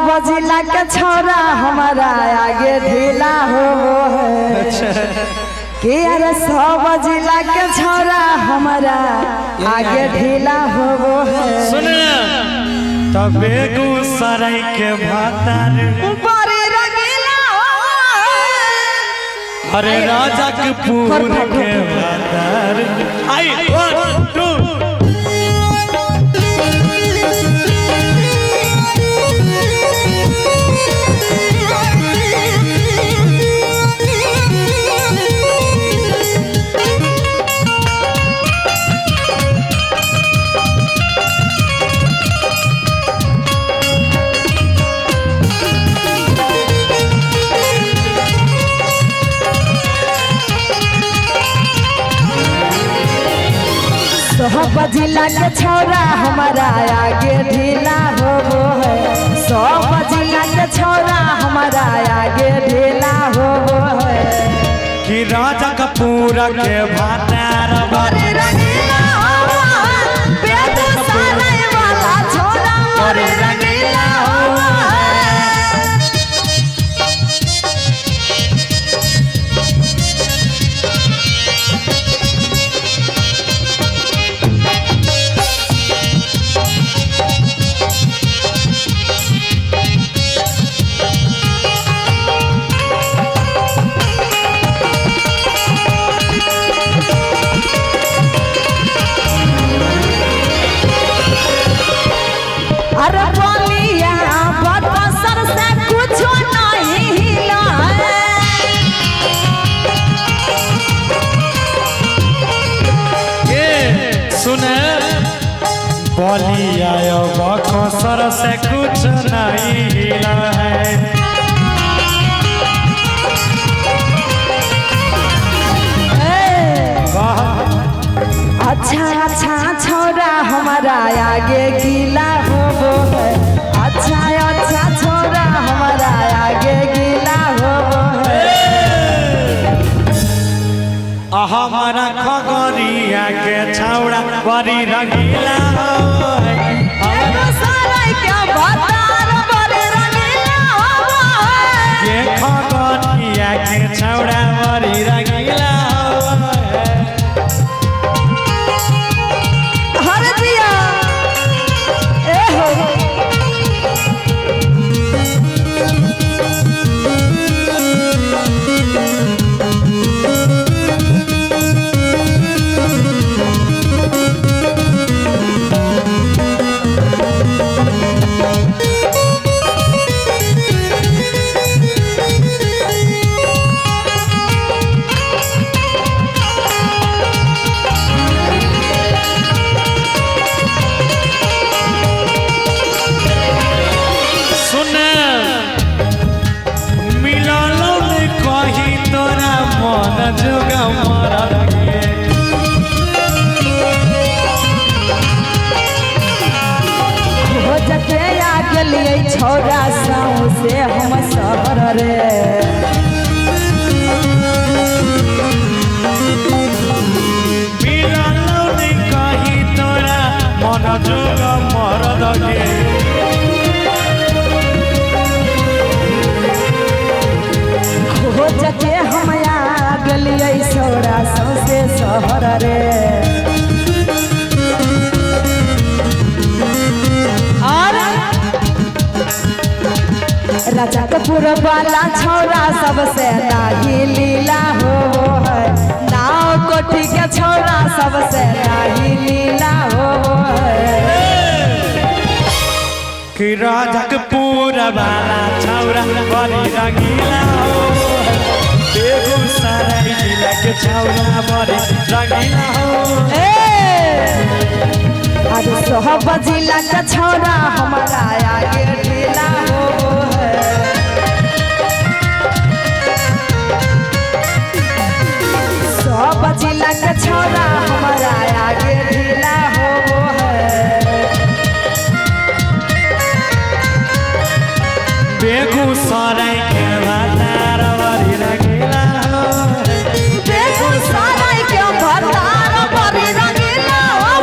बजिला के छोरा हमारा आगे ढीला हो कि अरे 100 बजिला के छोरा हमारा आगे ढीला हो सुन तब बेगूसराय के भातार बड़े रंगीला अरे राजकपुर के भातार आई 1 2 बजिला के छोरा हमारा आगे ढीला हो है 100 बजिला के छोरा हमारा आगे ढीला हो है कि राजकपुर के भातार बड़े रंगीला बेगूसराय वाला छोरा बड़े रंगीला अरे बोलिया बदसर से कुछ नहीं हिला के सुने बोलिया बकसर से कुछ नहीं हिला है अच्छा अच्छा छोरा हमारा आगे गीला हो है अच्छा अच्छा छोरा हमारा आगे गीला हो है हमारा खगड़िया के छौड़ा बड़ी रंगीला हो बेगूसराय के भातार बड़े रंगीला हो ये खगड़िया के छौड़ा बड़ी रंगीला हो हर दिया ए हो जोगा मारा लगे हो जते आ गेलिए छोरा साऊ से हम सहर रे मिलालो ने कही तोरा मन जोगा मारा लगे हो जते हम आ गेलिए छोरा साऊ से सहर रे राजकपुर वाला छोरा सबसे नाही लीला हो है नाव कोठी के छोरा सबसे नाही लीला हो है कि राजकपुर वाला छौरा बड़ी रंगीला हो बेगूसराय जिला के छौरा बड़ी रंगीला हो आज 100 बजिला के छोरा हमारा आगे ढीला हो है 100 बजिला के छोरा हमारा आगे ढीला हो है बेगूसराय के भातार बड़ी रंगीला हो बेगूसराय के भातार बड़ी रंगीला हो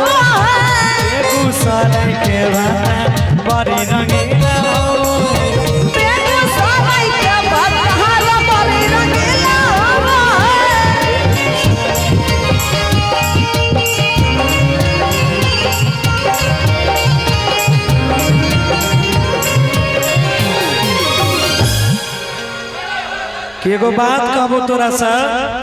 बेगूसराय के भातार बड़ी रंगीला हो एगो बात कहबो तोरा से